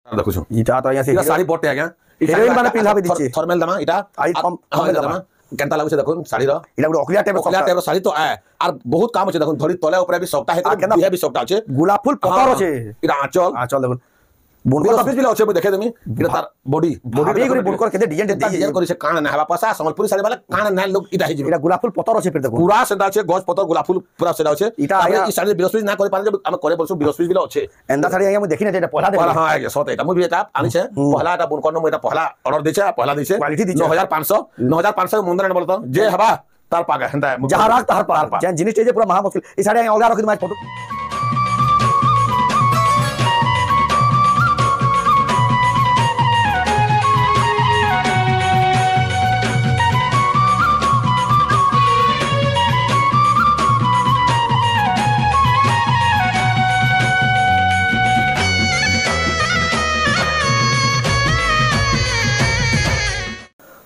देखु छु इटा तो यहाँ से साड़ी बटे आज्ञा हिरोइन माने पिल्हाबे दिछि थर्मल दमा इटा आई थर्मल दमा केनता लागु छै देखुन साड़ी रो इटा गुड अखलिया टाइप साड़ी तो आर बहुत काम छै देखुन धरी तले ऊपर भी सप्ताह है बिहे भी सप्ताह छै गुलाब फूल पतर छै इटा आंचल देखुन बुनकर ऑफिस बिला अच्छे देखे देमी इटा तार बॉडी बॉडी बुनकर केते डिजाइन डिजाइन करि से कान ना हवा पासा संबलपुरी साड़ी वाला कान ना लोग इटा हिजि इटा गुलाब फूल पतर छै फिर देखो पूरा सेदा छै गज पतर गुलाब फूल पूरा सेदा छै इटा ई साड़ी बिरस्पति ना करे पारे हम करे बोलसु बिरस्पति बिला अच्छे एंदा साड़ी आया मु देखि ना एटा पहला देख हां आगे सत एटा मु भी एटा आनी छै पहला एटा बुनकर न मु एटा पहला ऑर्डर दै छै पहला दै छै क्वालिटी दै छै 9500 मुंदर न बोलतो जे हवा तार पागा हंदा जहां राख तार पार जे जिनिस जे पूरा महा मुश्किल ई साड़ी आया अलगा रखि माय फोटो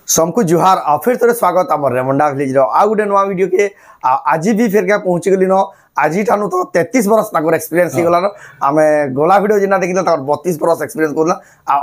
सबको जुहार आ फिर तोरे स्वागत आम रेमुंडा विलेज आ गोटे नुआ वीडियो के आज भी फिर क्या पहुँची गली न आज ठानु तो 33 बरस एक्सपीरियंस हो गलान आम गला वीडियो जेना देखिल 32 बरस एक्सपीरियंस करला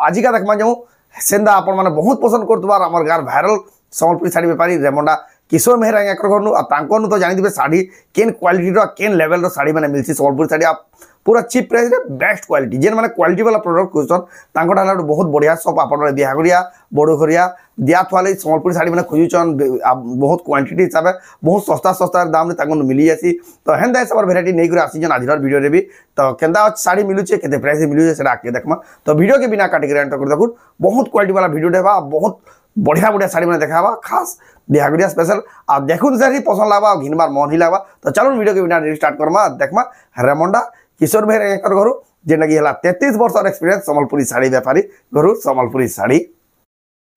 आज का देखमा जाऊँ सेंदा आपण माने बहुत पसंद करतबार हमर गार वायरल संबलपुरी साड़ी व्यापारी रेमुंडा किशोर मेहरा याकर घरनु आ तांकोनु तो जानि दिबे साड़ी केन क्वालिटी रो केन लेवल रो साड़ी माने मिलसी संबलपुरी साड़ी आप पूरा चीप प्राइस रे बेस्ट क्वालिटी जेन माने क्वालिटी वाला प्रोडक्ट खोजन तांको डाला बहुत बढ़िया सब आपण बिहागरिया बड़ोघरिया दिया थवाले संबलपुरी साड़ी माने खोजुचन बहुत क्वांटिटी हिसाब बहुत सस्ता सस्ता दाम रे तांको मिली जासी तो हेंदा सब वैरायटी नै कर आसी जन आजिर वीडियो रे भी तो केंदा साड़ी मिलुचे केते प्राइस मिलुचे सेटा आके देखमा तो वीडियो के बिना काटी के एंटर कर देखु बहुत क्वालिटी वाला वीडियो देबा बहुत बढ़िया बढ़िया साड़ी मैंने देखावा खास बिहागरिया स्पेशल आप देखुन सारी पसंद लावा घिनबार मन ही लावा तो चलो वीडियो के बिना स्टार्ट करमा देखमा रेमुंडा किशोर मेहरा घर जेना कि 33 वर्ष एक्सपीरियंस संबलपुरी साड़ी व्यापारी घर संबलपुरी साड़ी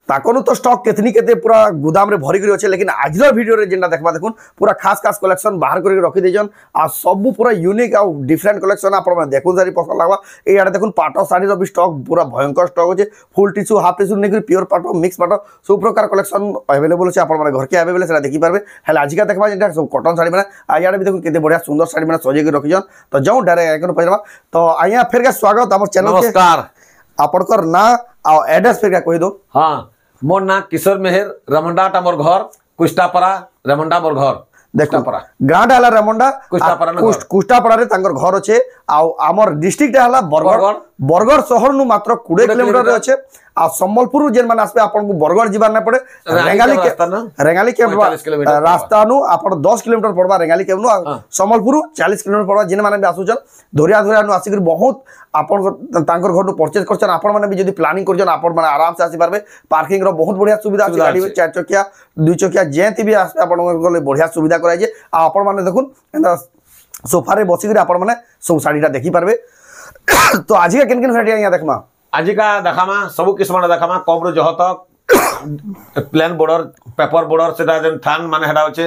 ताकनु तो स्टॉक केतनी केते पूरा गोदाम रे भरी करी अछि लेकिन आजर वीडियो रे जेना देखबा देखुन पूरा खास खास कलेक्शन बाहर करके रखी देजन आ सब पूरा यूनिक आ डिफरेंट कलेक्शन आपण माने देखुन सारी पसंद लागबा ए आडे देखुन पाटो साड़ी रो भी स्टॉक पूरा भयंकर स्टॉक अछि फुल टिश्यू हाफ टिश्यू नेकरी प्योर पाटो मिक्स पाटो सब प्रकार कलेक्शन अवेलेबल अछि आपण माने घर के अवेलेबल सेला देखि पारबे हेला आज का देखबा जेटा सब कॉटन साड़ी माने आ आडे भी देखुन केते बढ़िया सुंदर साड़ी माने सजे के रखिजन तो जाऊ डायरेक्ट आइकन पहिरबा तो आइया फिर के स्वागत हमर चैनल के नमस्कार आपनकर ना आ एड्रेस फिर के कहि दो हां मोर ना किशोर मेहर रेमुंडा मोर घर कुष्टापरा रेमुंडा मोर घर देखा गाँ डाला रेमुंडा कुष्टापड़ा रे तांकर घर अच्छे आमर डिस्ट्रिक्ट डाला बरगढ़ बरगढ़ शहर नु मात्र 20 किलोमीटर रे अच्छे आ संबलपुर जेन माने आसबे आपन को बरगढ़ जीवार ना पड़े रेंगाली के रास्ता नु आपन 10 किलोमीटर पड़बा रेंगाली के नु संबलपुर 40 किलोमीटर पड़बा जेन माने भी आसुचन धोरिया धोरिया नु आसी बहुत आपन तांकर घर नु परचेज करछन आपन माने भी जदी प्लानिंग करछन आपन माने आराम से आसी पारबे पार्किंग रो बहुत बढ़िया सुविधा अछि गाड़ी में 4 चकिया 2 चकिया जेंति भी आसबे आपन गले बढ़िया सुविधा कराइ जे आपन माने देखुन एंदा सोफा रे बसी के आपन माने सब साड़ीटा देखि पारबे तो आज का केन केन वैरायटी यहां देखमा आज का देखामा सब किस्म देखामा कम रो जह तक प्लेन बॉर्डर पेपर बॉर्डर सेटा जन थान माने हेडा होचे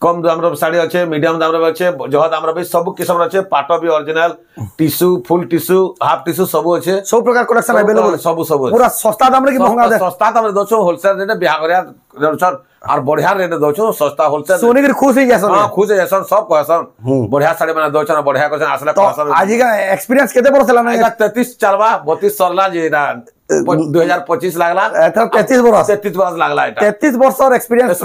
कम दाम रो साड़ी अच्छे मीडियम दाम रो अच्छे जह दाम रो भी सब किस्म अच्छे पाटो भी original tissue full tissue half tissue सब अच्छे सब प्रकार कलेक्शन अवेलेबल सब पूरा सस्ता दाम रे कि महंगा दे सस्ता दाम रे दोछो होलसेल रेट बिहागरिया रेट और बढ़िया रेट दोछो सस्ता होलसेल सोनी के खुश हो जासन हां खुश हो जासन सब कहसन बढ़िया साड़ी माने दोछन बढ़िया कहसन आसला कहसन आज का एक्सपीरियंस केते बरस लाना 33 चलवा 32 सरला जेरा 2025 लागला एथर 33 बरस लागला एटा 33 वर्ष और एक्सपीरियंस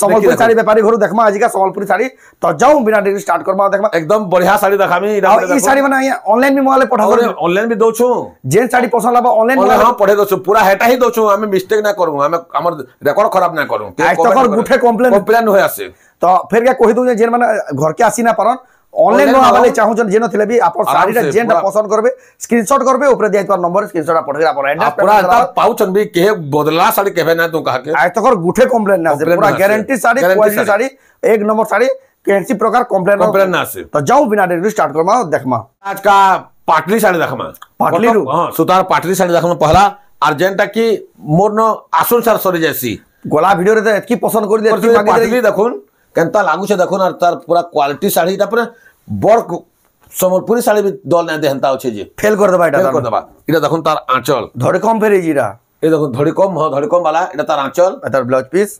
संबलपुरी साड़ी व्यापारी घर देखमा आज का संबलपुरी साड़ी तो जाऊ बिना देरी स्टार्ट करबा देखमा एकदम बढ़िया साड़ी देखामी ई साड़ी माने ऑनलाइन भी मोबाइल पठा ऑनलाइन भी दोछु जेन साड़ी पसंद लाबा ऑनलाइन हां पठे दोछु पूरा हेटा ही दोछु हमें मिस्टेक ना करू हमें हमर रिकॉर्ड खराब ना करू आज तक गुठे कंप्लेन होय आसे तो फिर क्या कहि दउ जेन माने घर के आसी ना परन ऑनलाइन नो आवाले चाहू जन जेनो थिले भी आपन साड़ीटा जेनटा पसंद करबे स्क्रीनशॉट करबे ऊपर दिया पर नंबर स्क्रीनशॉट पठे आपन एड्रेस पूरा पाउचन भी के बदला साड़ी केबे ना तू कहा के आज तक गुठे कंप्लेन ना पूरा गारंटी साड़ी क्वालिटी साड़ी एक नंबर साड़ी कैसी प्रकार कंप्लेन ना से तो जाऊ बिना देरी स्टार्ट करमा देखमा आज का पाटली साड़ी देखमा पाटली हां सुतार पाटली साड़ी देखमा पहला अर्जेंटा की मोर न आसन सार सरी जैसी गोला वीडियो रे त एतकी पसंद कर दे पाटली देखुन केनता लागु छे देखुन और तार पूरा क्वालिटी साड़ी ता पूरा बड़ संबलपुरी साड़ी भी दल ना देहंता होचे जे फेल कर देबा इटा देखुन तार आंचल धड़े कम फेरे जीरा ए देखुन धड़ी कम वाला इटा तार आंचल तार ब्लाउज पीस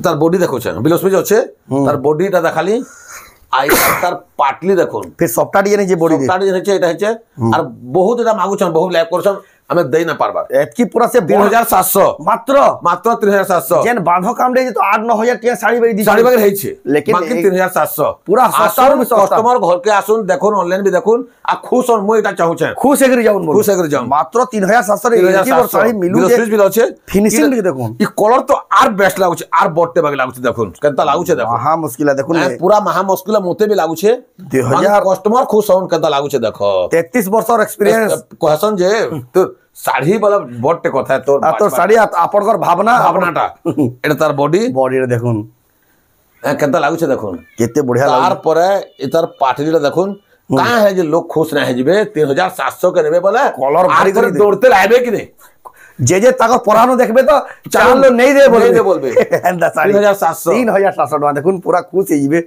तार बॉडी देखो छे ब्लाउज पीस होचे तार बॉडी ता देखाली आई तार पाटली देखुन फिर सफ्टा डिजाइन जे बॉडी सफ्टा डिजाइन छे एटा हेचे और बहुत एटा मागु छन बहुत लाइक करछन ଆମେ ଦେଇ ନା ପାରବା एतकी पूरा से 3700 मात्र मात्र 3700 जेन बांधो काम रे तो 8-9 टिया साड़ी बेच दी साड़ी बगैर ହେଇଛି लेकिन बाकी 3700 पूरा सस्ता भी सस्ता कस्टमर घर के आसुन देखुन ऑनलाइन भी देखुन आ खुश और मुई एटा चाहू छे खुश एग्री जाउन बोल खुश एग्री जाउन मात्र 3700 रे एतकी वर साड़ी मिलु जे भी अछि फिनिशिंग भी देखुन ई कलर तो आर बेस्ट लागु छे आर बट्टे बगे लागु छे देखुन केता लागु छे देखो हां मुश्किल है देखुन पूरा महा मुश्किल मोते भी लागु छे 2000 कस्टमर खुश होन केता लागु छे देखो 33 वर्ष और एक्सपीरियंस कहसन जे तो साड़ी वाला बट्टे कथा है तोर तो साड़ी आपनकर भावना भावनाटा एटा तार बॉडी बॉडी रे देखुन केता लागु छे देखुन केते बढ़िया तार परे इतर पाटरी रे देखुन का है जे लोग खुश ना है जिबे 3700 के नेबे बोले कलर भारी आकर दौड़ते लाइबे कि नहीं जे ताकर पुरानो देखबे तो चाल लो नहीं दे बोलबे एंदा साड़ी 3700 3700 टका देखुन पूरा खुश है जिबे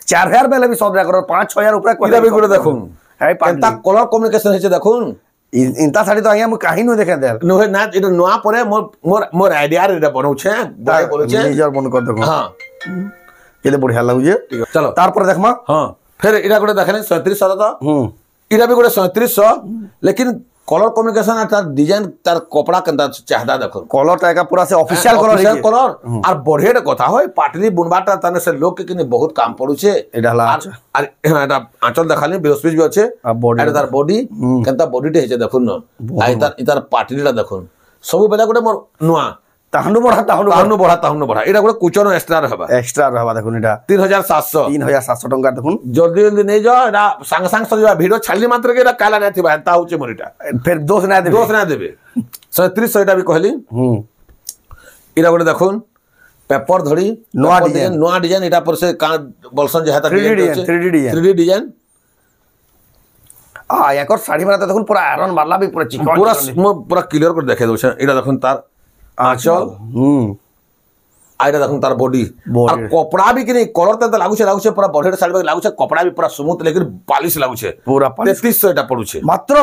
4000 बेले भी सब करो 5-6000 ऊपर इदा भी गुडे देखुन है केता कलर कम्युनिकेशन है देखुन इंता साड़ी तो आया मु काहे न देखे दे नो है ना इटा नोआ परे मोर आइडिया रे बनौ छे बड़े बोले छे निजर बन कर देखो हां केते बढ़िया लागु जे चलो तार पर देखमा हां फिर इटा गुडे देखले 3700 तो इटा भी गुडे 3700 लेकिन कलर कम्युनिकेशन तार डिजाइन तार कपड़ा केनता चाहदा देखो कलर टाका पूरा से ऑफिशियल कलर और बढ़िया कथा होय पाटली बुनबाटा तने से लोग के किने बहुत काम पड़ू छे एडा ला और एटा आंचल देखाली बिलोस्पिस भी अच्छे एटा तार बॉडी केनता बॉडी टे हे देखुन न आ इतार पाटलीटा देखुन सब बेला गोटे मोर नुआ ताहनु बढ़ा एटा गोटे कुचन एक्स्ट्रा रहबा देखुन एटा 3700 टका देखुन जल्दी जल्दी नहीं जाओ एटा संग संग सजवा वीडियो छाली मात्र के एटा काला नै थिबा हेता होचे मोर एटा फिर दोष ना देबे 3700 एटा भी कहली एटा गोटे देखुन पेपर धड़ी नोआ डिजाइन एटा पर से का बोलसन जे हेता 3D डिजाइन आ याकर साड़ी मारा देखुन पूरा आयरन मारला भी पूरा चिकन पूरा क्लियर कर देखे दो एटा देखुन तार आंचल आइटा देखुन तार बॉडी और कपड़ा भी कि नहीं कलर त लागु छे पूरा बढ़िया साड़ी में लागु छे कपड़ा भी पूरा स्मूथ लेकिन पॉलिश लागु छे पूरा 3300 एटा पड़ु छे मात्र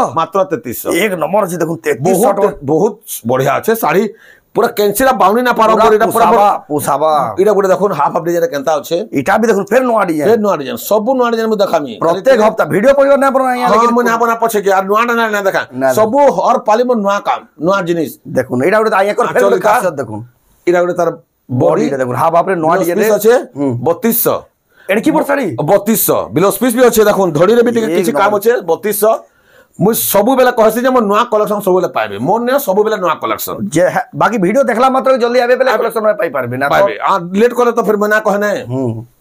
3300 एक नंबर छे देखुन 3300 बहुत बढ़िया छे साड़ी पूरा कैंसिला बाउनी ना पारो एटा पूरा पोसाबा एटा गुडे देखुन हाफ डिजाइन केनता अछि एटा भी देखुन फिर नोआ डिजाइन सब नोआ डिजाइन में देखामी प्रत्येक हफ्ता वीडियो पड़ियो ना बना या लेकिन मना बना पछे के नोआ ना देखा सब हर पाली में नोआ काम नोआ जिनिस देखुन एटा गुडे आया कर फिर खासियत देखुन एटा गुडे तार बॉडी देखुन हाफ आपरे नोआ डिजाइन अछि 3200 एडकी पर साड़ी 3200 बिलोस पीस भी अछि देखुन धड़ी रे भी किछि काम अछि 3200 मु सब बेला कहसी जे मो नवा कलेक्शन सब बेला पाइबे मोर ने सब बेला नवा कलेक्शन जे बाकी वीडियो देखला मात्र जल्दी आबे बेला कलेक्शन में पाई परबे ना पाइबे आ लेट करे तो फिर मना कहने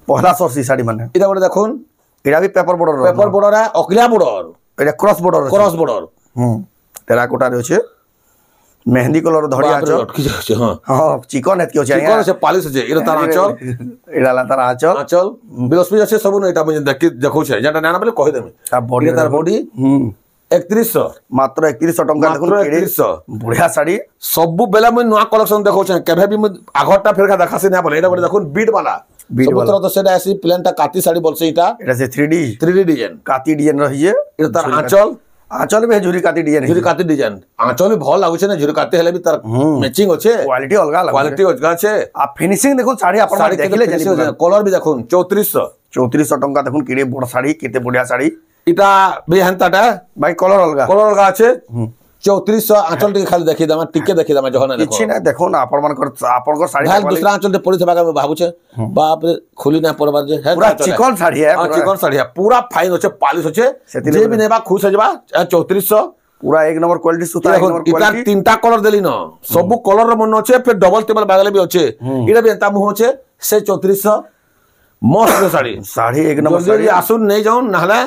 पहला सोसी साड़ी माने इदा गोटे देखुन एडा भी पेपर बॉर्डर है अकलिया बॉर्डर एडा क्रॉस बॉर्डर टेराकोटा रे छै मेहंदी कलर धड़ी आचल हां चिकन है के छै चिकन से पालिश छै एरा तार आचल एडा ला तार आचल बिलोस्पी छै सब न एटा में देखौ छै जेटा नाना बोले कहि देमे आ बॉडी तार बॉडी 3100 मात्र 3100 टका देखुन 3100 बढ़िया साड़ी सब बेला में नवा कलेक्शन देखौ छै केभे भी आघरटा फेरका देखासी ना बोले एटा बोले देखुन बीट वाला तो सेटा ऐसी प्लेनटा काटी साड़ी बोलसे एटा से 3D डिजाइन काटी डिजाइन रहिए एटा तार आंचल भी झुरी काटी डिजाइन आंचल भी भल लागु छै ना झुरी काटी हेले भी तार मैचिंग होचे क्वालिटी अलगा छै आ फिनिशिंग देखुन साड़ी अपन देखले जानि कलर भी देखुन 3400 टका देखुन केडे बड़ साड़ी केते बढ़िया साड़ी इटा भी हंताटा भाई कलर अलगा আছে 3400 आंचल टिके खाली देखि दमा टिके देखि दमा जहना देखो किछि ना देखो ना आपन साड़ी भाई दूसरा आंचल ते पड़ी थबा भाबु छे बाप रे खुली ना परबार जे है पूरा चिकन साड़ी है चिकन साड़ी है पूरा फाइन होचे पॉलिश होचे जे भी नेबा खुश हो जबा 3400 पूरा एक नंबर क्वालिटी सुता एक नंबर क्वालिटी इता तीनटा कलर देली न सब कलर रे मन होचे फिर डबल टेबल बागले भी होचे इडा भी एता मुह होचे से 3400 मस्त साड़ी एक नंबर साड़ी आसुन नहीं जाऊन नहले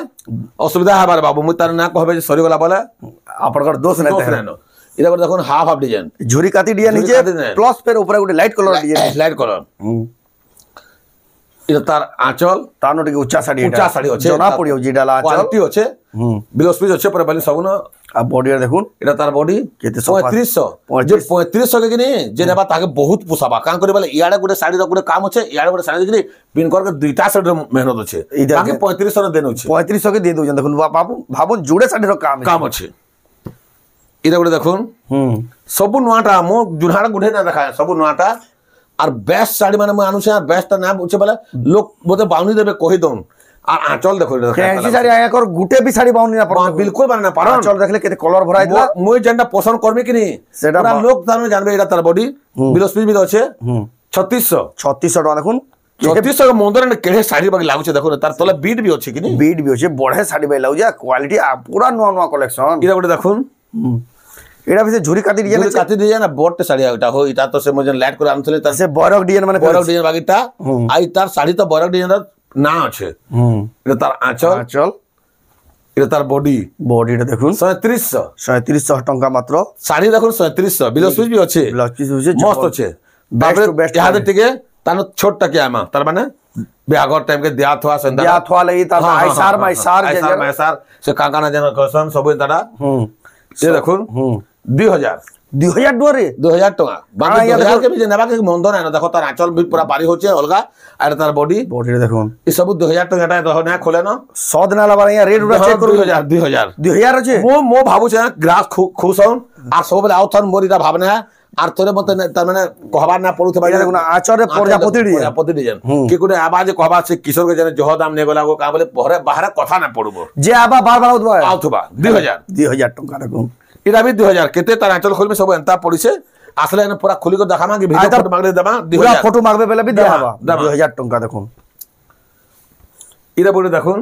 असुविधा है बार बाबू मु तार ना कहबे सरी गला बोले आपनकर दोष नै इदा देखुन हाफ डिजाइन झुरी काटी डिजाइन नीचे प्लस फिर ऊपर गुटे light colour design light colour इदा तार आंचल तानो टिके उच्चा साड़ी होचे जना पड़ियो जिडाला आंचल क्वालिटी होचे बिलोस पीस होचे पर बाली सब न आ बॉडी देखुन इदा तार बॉडी केते 3500 जे 3500 के किनी जे नेबा ताके बहुत पुसाबा कान करे बाले इयाडे गुटे साड़ी रो गुटे काम होचे इयाडे गुटे साड़ी किनी पिन कर के दुईटा साड़ी रो मेहनत होचे बाकी 3500 रो देनो छे 3500 के दे दो देखुन बाबू भाबुन जुड़े साड़ी रो काम होचे इदा गुटे देखुन सब नुआटा मो जुनहाड़ा गुडे ना देखा सब नुआटा और बेस्ट साड़ी माने म आनु छे बेस्ट ना उछे बोले लोग बोते बाउनी देबे कहि दउन আর আঁচল দেখো ফ্যান্সি শাড়ি আয়াকর গুটে বি শাড়ি বাউনি না পড়ে বিলকুল মানে না পারো আঁচল দেখলে কেতে কলর ভরা আইতলা মুই যেটা পছন্দ করবি কি নি সেটা পুরা লোক তার জানবে এটা তার বডি বিলস পিস আছে 3600 3600 টাকা দেখুন 3600 মন্দির কেড়ে শাড়ি বাকি লাগুছে দেখো তার তলে বিট বি আছে কি নি বিট বি আছে বড়ে শাড়ি বাই লাগুছে কোয়ালিটি পুরা নয়া নয়া কালেকশন এটা গোটে দেখুন এটা ভিতরে ঝুরি কাটি ডিজাইন আছে কাটি ডিজাইন না বড়তে শাড়ি এটা হো এটা তো সে মজন লাইট করে আনছিলে তার সে বড়ক ডিজাইন মানে বড় ডিজাইন বাকিটা আই তার শাড়ি তো বড় ডিজাইন না আছে এটা তার আঁচল আঁচল এটা তার বডি বডিটা দেখুন 3700 টঙ্কা মাত্র শাড়ি দেখুন 3700 বিলস পিস বি আছে ব্লাউজ পিস হইছে মস্ত আছে তারপরে ইহাদের থেকে তার ছোটটা কি আমা তার মানে বিয়াগর টাইম কে দিয়া থোয়া সন্ধ্যা দিয়া থোয়া লাগি তার আইসার মাইসার সে কাকানা যেন কসন সবই তারা সে দেখুন 2000 ডুয়ারে 2000 টাকা বাকি 2000 কে বি নেবা কে মন্দ না দেখো তার আঁচল বি পুরা বাড়ি হচ্ছে অলগা আর তার বডিটা দেখুন এই সব 2000 টাকাটা দেখো না খোলে না সদ না লাবার ইয়া রেট উড়া চেক করু 2000 আছে মো ভাবুছে গ্রাহক খুশ হন আর সবলে আউথন মোরিটা ভাবনা আর তোরে মতে তার মানে কহবার না পড়ুতে পারে দেখুন আচরে প্রজাপতি ডিজাইন কি করে আবার যে কহবা সে কিশোর কে জানে জহ দাম নে গলা গো কা বলে পরে বাহারে কথা না পড়বো যে আবার বারবার আউথবা 2000 টাকা দেখুন এটা বি 2000 কেতে তার আঁচল খুলবে সব এন্তা পড়িছে আসলে এনে পুরা খুলি করে দেখামা কি ভিডিও ফটো মাগলে দেবা 2000 ফটো মাগবে বেলা বি দেয়া হবা 2000 টাকা দেখুন এটা বলে দেখুন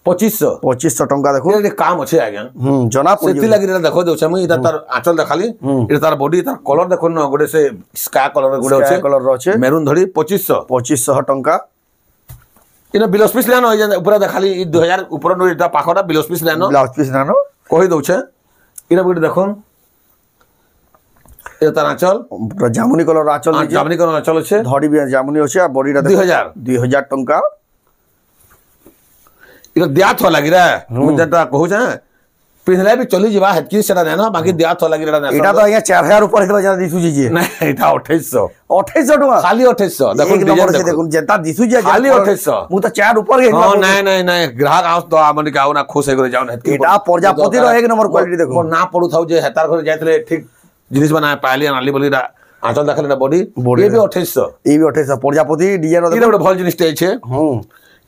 2500 টাকা দেখুন এটা কাম আছে আজ্ঞা জনা সেতি লাগি এটা দেখো দেউছে আমি এটা তার আঁচল দেখালি এটা তার বডি তার কলর দেখুন না গোটে সে স্কাই কলর গোটে আছে কলর আছে মেরুন ধরি 2500 টাকা এটা বিলস পিস লেনো এই উপরে দেখালি 2000 উপরে নো এটা পাখটা বিলস পিস লেনো ব্লাউজ পিস নানো কই দউছে এটা বডি দেখুন এটা তার আঁচল পুরো জামুনি কলর আঁচল নিচে জামুনি কলর আঁচল আছে ধড়ি বি জামুনি আছে আর বডিটা 2000 টাকা এটা দিয়া থ লাগি রে মু যেটা কহুছে পিনলে বি চলি যাবা হেতকি সেটা নেনা বাকি দিয়া থ লাগি রে না এটা তো আইয়া 4000 উপরে দিবা যা দিছু জি না এটা 2800 টাকা খালি 2800 দেখুন দেখুন যেটা দিছু জি খালি 2800 মু তো 4 উপরে গেল নাই গ্রাহক আউস তো আমনি কাউ না খুশ হয়ে করে যাও না এটা প্রজাপতির এক নম্বর কোয়ালিটি দেখুন না পড়ু থাও যে হেতার ঘরে যাইতলে ঠিক জিনিস বানায় পাইলি আনলি বলি আঁচল দেখালে না বডি এই বি 2800 এই বি 2800 প্রজাপতি ডিজাইন এটা বড় ভাল জিনিসটা আছে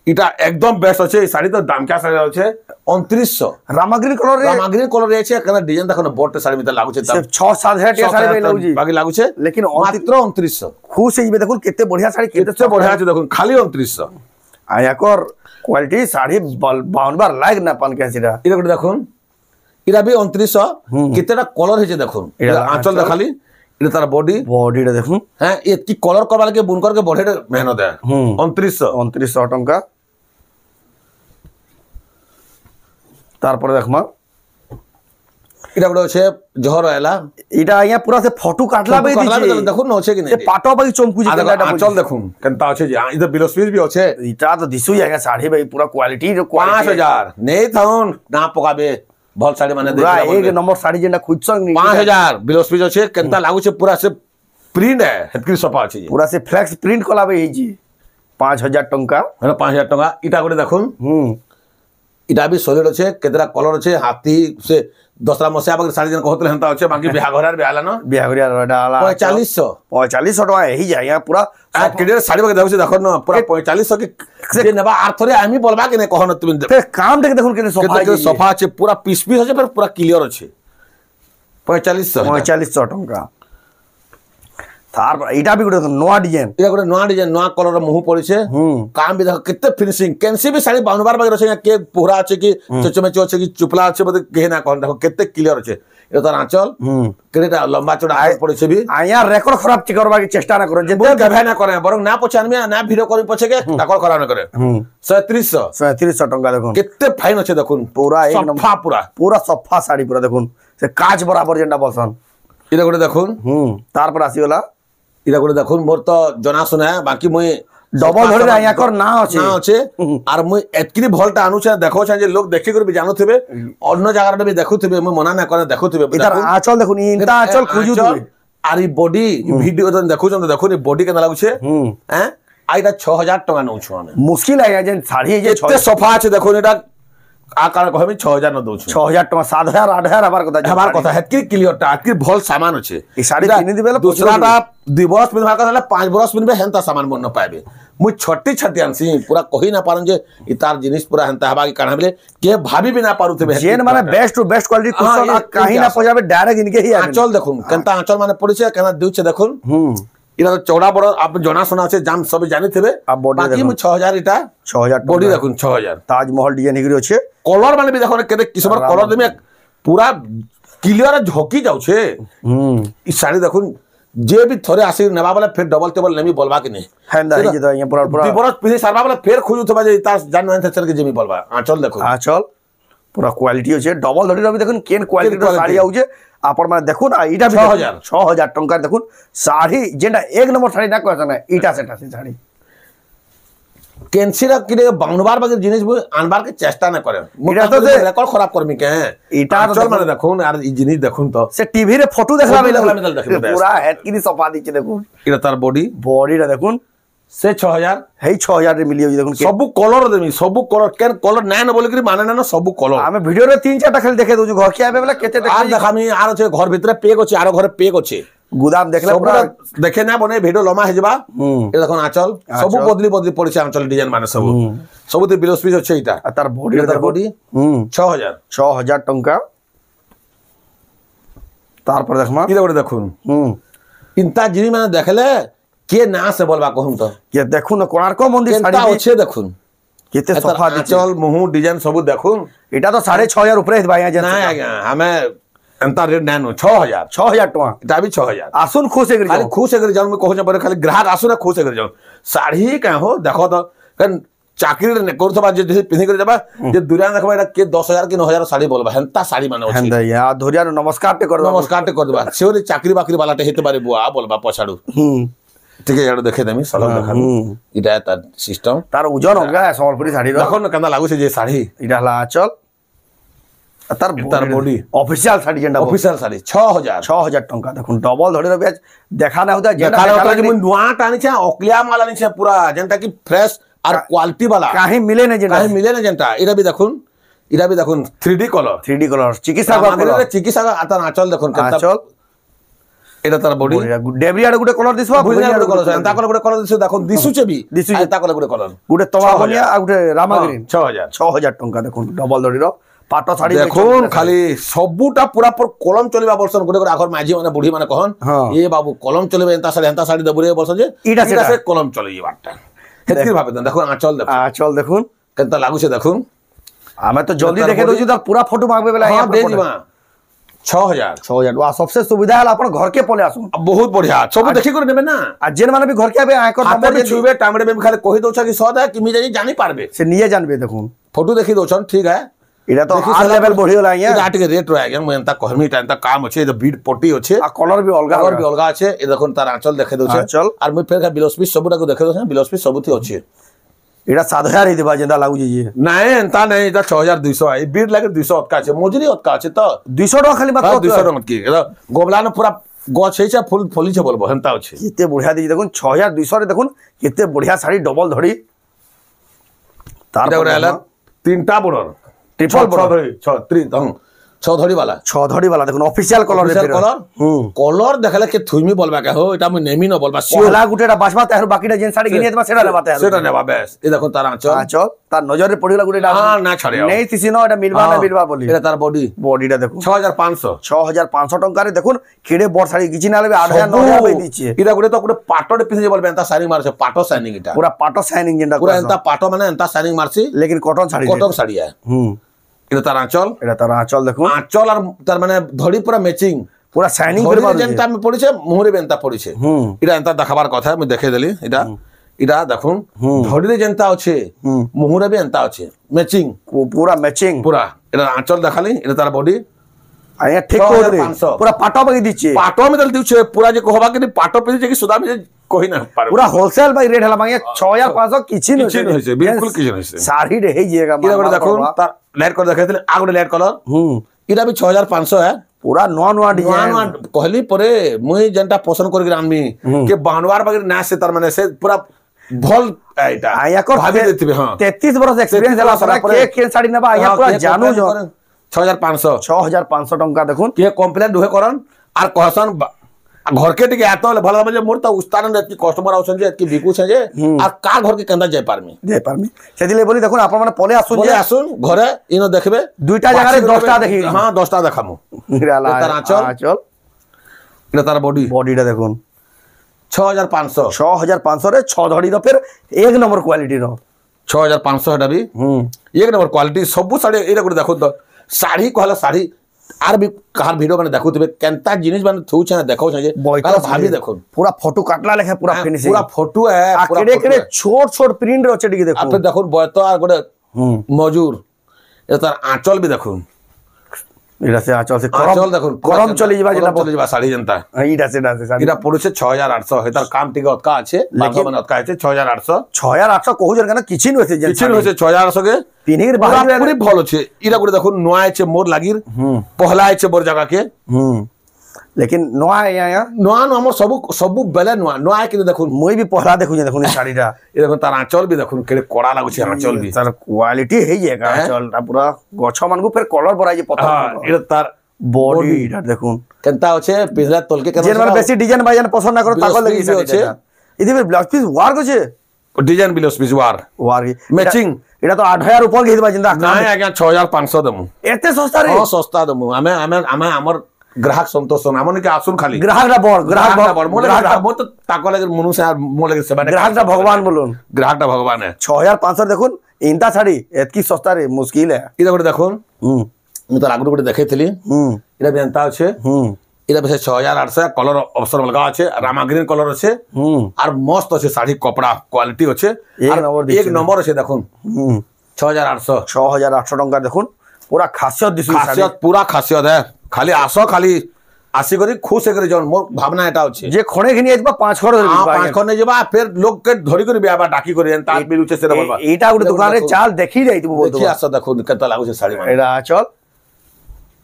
এটা একদম বেস্ট আছে এই শাড়ি তো দাম কে শাড়ি আছে 2900 রামাগ্রিন কলর আছে কেন ডিজাইন দেখো না বড় শাড়ি মিতে লাগুছে 6-7 হাজার টাকা শাড়ি পাই লাগুজি বাকি লাগুছে লেকিন মাত্র 2900 খুশ হইবে দেখুন কেতে বঢ়িয়া শাড়ি কেতে বঢ়িয়া আছে দেখুন খালি 2900 আয়াকর কোয়ালিটি শাড়ি বাউনবার লাইক না পান কেসিরা এটা করে দেখুন এটা বি 2900 কেতেটা কলর হইছে দেখুন এটা আঁচল দেখালি এটা তার বডিটা দেখুন হ্যাঁ এতকি কলর করবার লাগে বুন করকে বড়েটা মেহনত দেয় 2900 টাকা তারপরে দেখমা এটা বড় আছে জহর এলা এটা আইয়া পুরা সে ফটো কাটলা বে দিছে দেখুন না আছে কি না এ পাটো বাকি চমকু যে এটা আঁচল দেখুন কেনতা আছে যে এটা বিলস পিস বি আছে এটা তো দিছু জায়গা শাড়ি ভাই পুরা কোয়ালিটি 5000 নেই থাউন না পকাবে ভাল শাড়ি মানে পুরা এক নম্বর শাড়ি যেটা খুঁজছন 5000 বিলস পিস আছে কেনতা লাগুছে পুরা সে প্রিন্ট है হেতকি সফা আছে পুরা সে ফ্লেক্স প্রিন্ট কলাবে এইজি 5000 টাকা মানে 5000 টাকা এটা করে দেখুন এটা বি সলিড আছে কেতরা কলর আছে হাতি সে দসরা মশা বাকি শাড়ি যেন কহতলে হেনতা আছে বাকি বিহাঘরার বেহালা না বিহাঘরিয়ার ডালা 4500 টাকা এই যায় পুরা কেডের শাড়ি বাকি দেখছে দেখো না পুরা 4500 কে যে নেবা আর থরে আমি বলবা কি না কহন তুমি কাম দেখে দেখুন কেন সফা আছে পুরা পিস আছে পুরা ক্লিয়ার আছে 4500 টাকা তারপর এটা বি গোটে নয়া ডিজাইন এটা গোটে নয়া ডিজাইন নয়া কলর মুহ পড়িছে কাম বি দেখো কেতে ফিনিশিং কেনসি বি শাড়ি বাউনবার বাকি রছে কে পোহরা আছে কি চচমেচ আছে কি চুপলা আছে বলে কে না কহন দেখো কেতে ক্লিয়ার আছে এটা তার আঁচল কেটা লম্বা চড়া আয় পড়েছে বি আয়া রেকর্ড খারাপ করবার চেষ্টা না করেন যে গাভা না করে বরং না পছান না ভিডিও করি পছে কে রেকর্ড খারাপ না করে 3700 টাকা দেখুন কেতে ফাইন আছে দেখুন পুরা এক সফা পুরা সফা শাড়ি পুরা দেখুন সে কাজ বরাবর যেটা বসন এটা করে দেখুন তারপর আসিগলা এটা করে দেখুন মোর তো জনা শুনা বাকি মুই ডবল ধরে আয়াকর না আছে আর মুই এতকি ভলটা আনুছে দেখোছে যে লোক দেখি করে জানুথিবে অন্য জায়গাটা বি দেখুথিবে মুই মনা না করে দেখুথিবে এটার আঁচল দেখুন ইনটা আঁচল খুঁজুথিবে আর এই বডি ভিডিও দেখুছন দেখুন এই বডি কেন লাগুছে হ্যাঁ আইটা 6000 টাকা নউছু আমি মুশকিল আইয়া যে শাড়ি যে এতে সফা আছে দেখুন এটা आ कारण कहमी 6000 न दउछु 6000 टका 7000 8000 हमार कथा हमार कथा हेतकी क्लियरटा आतकी भल सामान अछि ई साड़ी किनि दिबे दूसराटा 2 बरस पिनबा कहले 5 बरस पिनबे हेंता सामान मन न पाबे मु छट्टी छट्टी आनसी पूरा कहि ना पारन जे इतार जिनिस पूरा हेंता हबा की कारण हमले के भाभी भी ना पारुते जेन माने बेस्ट टू बेस्ट क्वालिटी कुछ कहीं ना पजाबे डायरेक्ट इनके ही आंचल देखुन केनता आंचल माने पड़िছে केना दिउছে देखुन इरा चौड़ा बड़ आप जना सुना से जाम सब जानि थेबे बाकी मु 6000 इटा 6000 बॉडी देखुन 6000 ताजमहल डिजाइन हिगरी अछि कलर माने भी देखो केते किस्मर कलर देमे पूरा क्लियर झोकी जाउछे ई साड़ी देखुन जे भी थोड़े आसी नेबा वाला फिर डबल टेबल नेमी बोलबा कि नहीं हेंदा ही जे यहाँ पूरा पूरा दिबरस पिनी सारबा वाला फिर खोजु थबा जे तार जान न चल के जेमी बोलबा आंचल देखो आंचल पूरा क्वालिटी अछि डबल धड़ी रबी देखुन केन क्वालिटी रो साड़ी आउजे आपण माने देखुन आ इटा भी 6000 टंका देखुन साड़ी जेंडा एक नंबर साड़ी ना कहसन इटा सेटा से साड़ी कैंसिरा किने बाउनबार बगे जिनिस आनबार के चेष्टा न करे इटा तो रेकॉर्ड खराब करमी के इटा चल माने देखुन यार ई जिनिस देखुन तो से टीवी रे फोटो देखला मिलल पूरा हेड किनी सफा दिचे देखुन इटा तार बॉडी रा देखुन से 6000 हेई 6000 रे मिलियो देखुन सब कलर देमी सब कलर केन कलर नै न बोले कि माने ना सब कलर हमें वीडियो रे 3-4 टा खाली देखे दउ घर के आबे वाला केते देख देखामी आर छे घर भीतर पेक अछि आरो घर पेक अछि गुदाम देखले पूरा देखे ना बने वीडियो लमा हे जबा ए देखन आंचल सब बदली बदली पड़े छे आंचल डिजाइन माने सब ते बिलोस पीस अछि इटा तार बॉडी 6000 टंका तार पर देखमा ई देखुन इंता जिनी माने देखले के ना से बोलबा कहूं तो के देखुन कोणार्क मंदिर साड़ी अच्छे देखुन केते सफा आंचल मुहु डिजाइन सब देखुन एटा तो 6500 ऊपर भाई यहाँ ना आज्ञा हमें एंता रेट नानो 6000 टका एटा भी 6000 आसुन खुश हेगरी खाली खुश हेगरी जान में कहू जे खाली ग्राहक आसुन खुश हेगरी जान साड़ी का हो देखो तो कन चाकरी ने करथबा जे पिनि कर जबा जे दुरिया देखबा एटा के 10000 कि 9000 साड़ी बोलबा हेंता साड़ी माने अछि हेंदा या धोरिया नमस्कार ते कर देबा सेओरी चाकरी बाकरी वाला ते हेते बारे बुआ बोलबा पछाडू ठीक है यार देखे देमी सलग देखा इटा तार सिस्टम तार ओजन होगा संबलपुरी साड़ी देखो न कंदा लागु से जे साड़ी इटा हला आंचल तार बॉडी ऑफिशियल साड़ी जेंडा ऑफिशियल साड़ी 6000 टंका देखुन डबल धड़ी रबे देखा ना होता जेंडा होता कि मुन नुआ टानी छे ओक्लिया माल आनी छे पूरा जेंटा की फ्रेश और क्वालिटी वाला काहे मिले न जेंटा इरा भी देखुन 3D कलर चिकित्सा आता आंचल देखुन आंचल एटा तार बॉडी डेबरिया गुटे कलर दिसबा बुझिया गुटे कलर एंता कलर गुटे कलर दिसो देखो दिसुचे भी एंता कलर गुटे कलर गुटे तवा बनिया आ गुटे रामाग्रीन 6000 टंका देखुन डबल दड़ी रो पाटो साड़ी देखुन खाली सबुटा पूरा पर कलम चलिबा बरसन गुटे गुटे आखर माझी माने बुढ़ी माने कहन ए बाबू कलम चलिबे एंता साड़ी दबुरे बरसन जे इटा से कलम चलई बाटा हेती भाबे देखो आंचल देखुन केनता लागु से देखुन हमें तो जल्दी देखे दउ त पूरा फोटो मांगबे वाला हां दे दिबा 6000 वा सबसे सुविधा है अपन घर के पले आसु बहुत बढ़िया सब देखि कर नेबे ना आ जेन माने भी घर के आबे आकर नंबर में छुबे टामड़े में खाली कहि दोछा कि 100 है कि मी जानी पारबे से निये जानबे देखुन फोटो देखि दोछन ठीक है इटा तो हाई लेवल बढ़ी होला या इटा के रेट रह गया मैं कहमी टाइम काम अछि द बीट पट्टी अछि आ कलर भी अलगा अछि ए देखुन तार आंचल देखे दोछे आंचल और मैं फिर बिलोस पीस सबटा को देखे दोछे बिलोस पीस सबथि अछि इटा 7000 ही देबा जेंदा लागु जे नहीं एंता नहीं इटा 6200 है बीट लागे 200 अटका अछि मजूरी अटका अछि तो 200 टका खाली बात 200 टका मत की गोबला न पूरा गछ छै फूल फली छै बोलबो हेंता अछि केते बढ़िया दी देखुन 6200 रे देखुन केते बढ़िया साड़ी डबल धड़ी तार पर आला तीनटा बॉर्डर ट्रिपल बॉर्डर 6 धड़ी वाला देखुन ऑफिशियल कलर देखले के थुइमी बोलबा के हो एटा मैं नेमी न बोलबा सिला गुटेटा बासबा तार बाकीटा जेन साड़ी गिनियत बा सेटा नेबा बेस ए देखो तार आंचल तार नजर रे पड़िला गुटेटा हां ना छड़े नहीं तिसी न एटा मिलबा बोली एटा तार बॉडीटा देखो 6500 टंका रे देखुन खेडे बोर साड़ी गिची ना लेबे 8000 9000 पे दिछे इटा गुटे तो गुटे पाटोडे पिसे बोलबे एंता शाइनिंग मारछे पाटो शाइनिंग इटा पूरा पाटो शाइनिंग जेंडा पूरा एंता पाटो माने एंता शाइनिंग मारछि लेकिन कॉटन साड़ी है इटा तार आंचल देखो आंचल और तार माने धड़ी पूरा मैचिंग पूरा शाइनिंग करबा जेंता में पड़िछे मुहरे बेंता पड़िछे इटा एंता देखबार कथा मैं देखे देली इटा देखुन धड़ी रे जेंता अछि मुहरे भी एंता अछि मैचिंग पूरा इटा आंचल देखाली इटा तार बॉडी आया ठीक को दे पूरा पाटो बगी दिछे पाटो में दल दिछे पूरा जे कहबा कि पाटो पे जे कि सुदा में कोही ना पारे पूरा होलसेल बाई रेट हला मांगे 6500 किछि न होइसे बिल्कुल किछि होइसे साड़ी रहे जेगा इटा देखुन तार लाइट कर देखे आ गुटे लाइट कलर इटा भी 6500 है पूरा नवा डिजाइन कहली परे मुई जेंटा पसंद करके आनमी के बानवार बगैर ना से तार माने से पूरा ভল এইটা আয়া কর ভাবি দেতিবে হ্যাঁ 33 বরস এক্সপেরিয়েন্স হেলা পরে কে শাড়ি নেবা আয়া পুরা জানু 6500 টঙ্কা দেখুন কে কমপ্লেন দুহে করন আর কহসন ঘরকে টিকে এত ভালো মানে মোর তো উস্তান এতকি কাস্টমার আউছন যে এতকি বিকুছ যে আর কা ঘরকে কেন্দা যাই পারমি সেদিলে বলি দেখুন আপন মানে পলে আসুন যে আসুন ঘরে ইনো দেখবে দুইটা জায়গায় 10টা দেখি হ্যাঁ 10টা দেখামু তার আঁচল এটা তার বডিটা দেখুন 6500 রে 6 ধড়ি ফের এক নম্বর কোয়ালিটি র 6500 এটা বি এক নম্বর কোয়ালিটি সবু শাড়ি এটা করে দেখো তো শাড়ি কহলা শাড়ি আর भी কার ভিডিও মানে দেখুতবে কেনতা জিনিস মানে থুছে না দেখাও যে কার ভাবি দেখুন পুরা ফটো কাটলা লেখা পুরা ফিনিশিং পুরা ফটো है পুরা কেড়ে ছোট ছোট প্রিন্ট রছে টিকে দেখুন আপনি দেখুন বয়ত আর গোটে মজুর এটা তার আঁচল भी দেখুন এটা সে আঁচল সে আঁচল দেখুন গরম চলে যাবা যেটা চলে যাবা শাড়ি জনতা এইটা সেটা শাড়ি এটা পড়ছে 6800 হেতার কাম টিকে অতকা আছে বাকি মানে অতকা আছে 6800 কহুজন কেন কিছু নছে কিছু হইছে 6800 কে পিনির বাহিরে পুরি ভাল আছে ইরা করে দেখুন নয়া আছে মোর লাগির পহলা আছে মোর জায়গা কে लेकिन नोआ आया नोआ नो हमर सब बेले नोआ কিন্তু দেখুন মই भी पहला देखु देखुन শাড়িটা এ দেখুন তার আঁচল भी দেখুন কেড়ে কড়া লাগুছে আঁচল भी তার কোয়ালিটি হেই জায়গা আঁচলটা পুরা গছ মানকু ফের কলর বরাই যে পতা এটা তার বডিটা দেখুন কেনতা আছে পিছলা তলকে কেন যে মানে বেশি ডিজাইন বাইজান পছন্দ না করো তাকো লাগি আছে ইদি ব্লাউজ পিস ওয়ার গছে ডিজাইন ব্লাউজ পিস ওয়ার ম্যাচিং এটা তো 8000 উপর গিয়ে দিবা জিন্দা না আজ্ঞা 6500 দমু এতে সস্তা রে সস্তা দমু আমি আমার গ্রাহক সন্তোষ আমনে কি আসুন খালি গ্রাহকটা বড় গ্রাহক মোর তো তাকো লাগে মনু সে মোর লাগে সেবা গ্রাহকটা ভগবান বলুন গ্রাহকটা ভগবান 6500 দেখুন ইনতা শাড়ি এতকি সস্তা রে মুশকিল है এটা করে দেখুন মু তো আগু করে দেখাইছিলি এটা বেনতা আছে এটা বেশি 6800 কলর অপশন লগা আছে রামা গ্রিন কলর আছে আর মস্ত আছে শাড়ি কপড়া কোয়ালিটি আছে এক নম্বর আছে দেখুন 6800 টাকা দেখুন পুরা খাসিয়ত দিছি খাসিয়ত পুরা খাসিয়ত है খালি আসো খালি আসি করি খুশ করে জন মোর ভাবনা এটা আছে যে খনে ঘিনি যাবা 5 খড় ধরি 5 খড় নে যাবা ফের লোককে ধরি করে বিয়াবা ডাকি করে তার বিলুছে সেটা বলবা এইটা গুলো দোকানে চাল দেখি যাই তুমি বলতো দেখি আসো দেখো কত লাগুছে শাড়ি মানে এটা চল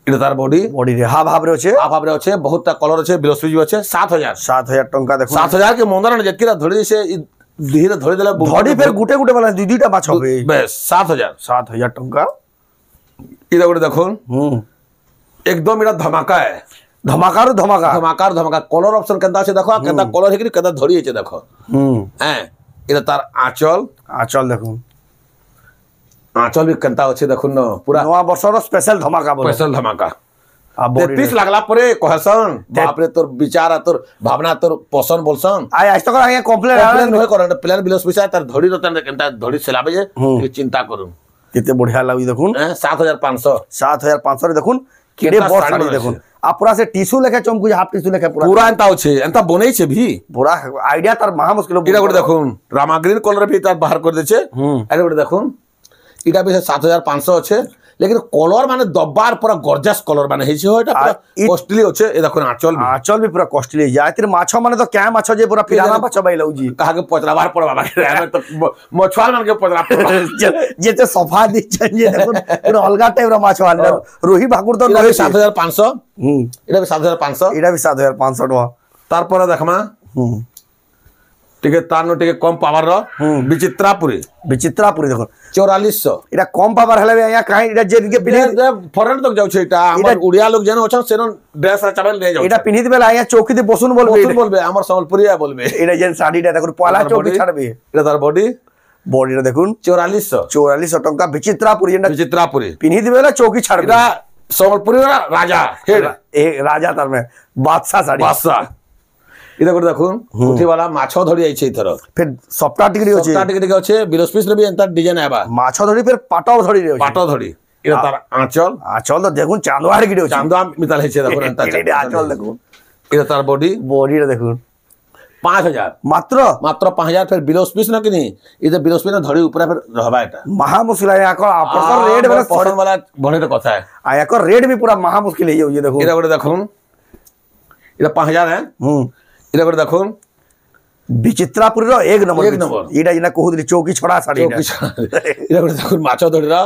এটা তার বডি রে হাফ হাফ রে আছে হাফ হাফ রে আছে বহুতটা কলর আছে বিলসুজি আছে 7000 টাকা দেখো 7000 কে মন্দর না যেকিরা ধরি দিছে ধীরে ধরে দিলে ধরি ফের গুটে গুটে বলা দুই দুইটা মাছ হবে বেশ 7000 টাকা এটা করে দেখুন एकदम এটা ধমাকা है ধমাকা কলর অপশন কেনতা আছে দেখো কেনতা কলর হেকি কেনতা ধরি আছে দেখো হ্যাঁ এটা তার আঁচল দেখুন আঁচল भी কেনতা আছে দেখুন না পুরা নয়া বর্ষর স্পেশাল ধমাকা আর 33 লাগলা পরে কহসন বাপ রে তোর বিচার আর তোর ভাবনা তোর পছন্দ বলছন আজ তক আগে কমপ্লেন নয় করন প্ল্যান বিলস পয়সা তার ধরি রতন কেনতা ধরি সেলাবে যে চিন্তা করুন কেতে বঢ়িয়া লাগি দেখুন 7500 দেখুন কেডে বড় শাড়ি দেখুন আর পুরা সে টিস্যু লেখা চমকু হাফ টিস্যু লেখা পুরা এন্তা আছে এন্তা বনাইছে ভি পুরা আইডিয়া তার মহা মুশকিল এটা করে দেখুন রামাগ্রিন কলর ভি তার বাহার করে দিয়েছে এটা করে দেখুন এটা বেশ 7500 আছে लेकिन कलर माने दब्बार पूरा गॉर्जियस कलर माने हेछि होटा पूरा कॉस्टली होचे ए देखो आंचल भी पूरा कॉस्टली जातिर माछो माने तो क्या माछो जे पूरा पिराना माछो बाइलौ जी कहा के पचराबार पर बाबा हमें तो मछुआर मान के पचरा जेते सफा दी चाहिए देखो पूरा अलगा टाइप रा माछो आन रोही भाकुर तो 7500 এটা 7500 এটা 7500 টাকা তারপরে দেখমা টিকে তানো টিকে কম পাওয়ার র বিচিত্রাপুরি দেখুন 4400 এটা কম পাওয়ার হলে আয়া কাই এটা যে দিকে পিনে ফরেন তক যাচ্ছে এটা আমার উড়িয়া লোক জানো আছেন সেন ড্রেস আর চাবেল নিয়ে যাও এটা পিনি দিবে আয়া চৌকিতে বসুন বলবে আমার সম্বলপুরিয়া বলবে এটা যেন শাড়িটা দেখুন পলা চৌকি ছাড়বে এটা তার বডিটা দেখুন 4400 টাকা বিচিত্রাপুরি পিনি দিবে না চৌকি ছাড়বে এটা সম্বলপুরি রাজা রাজা তার মানে বাদশা শাড়ি এটা করে দেখুন উঠিবালা মাছ ধরি আইছে ইথর ফের সপ্তাহ টিকে আছে বিলস পিস রে এন্তা ডিজাইন আবা মাছ ধরি ফের পাটাও ধরি রে এটা তার আঁচল তো দেখুন চাঁদোয়ার গিরে আছে চাঁদোয়া মিতাল হইছে দেখুন এন্তা আঁচল দেখুন এটা তার বডিটা দেখুন 5000 মাত্র 5000 ফের বিলস পিস না কিনি এটা বিলস পিস না ধরি উপরে ফের रहबा এটা মহা মুশকিল है আকর আপর রেট বেলা পছন্দ वाला বনেটা কথা है আকর রেট भी पूरा মহা মুশকিল है ये देखो এটা করে দেখুন এটা 5000 है এটা করে দেখুন বিচিত্রাপুরীর এক নম্বর এটা যেটা কহুদলি চৌকি ছড়া শাড়ি এটা করে দেখুন মাছ ধরিরা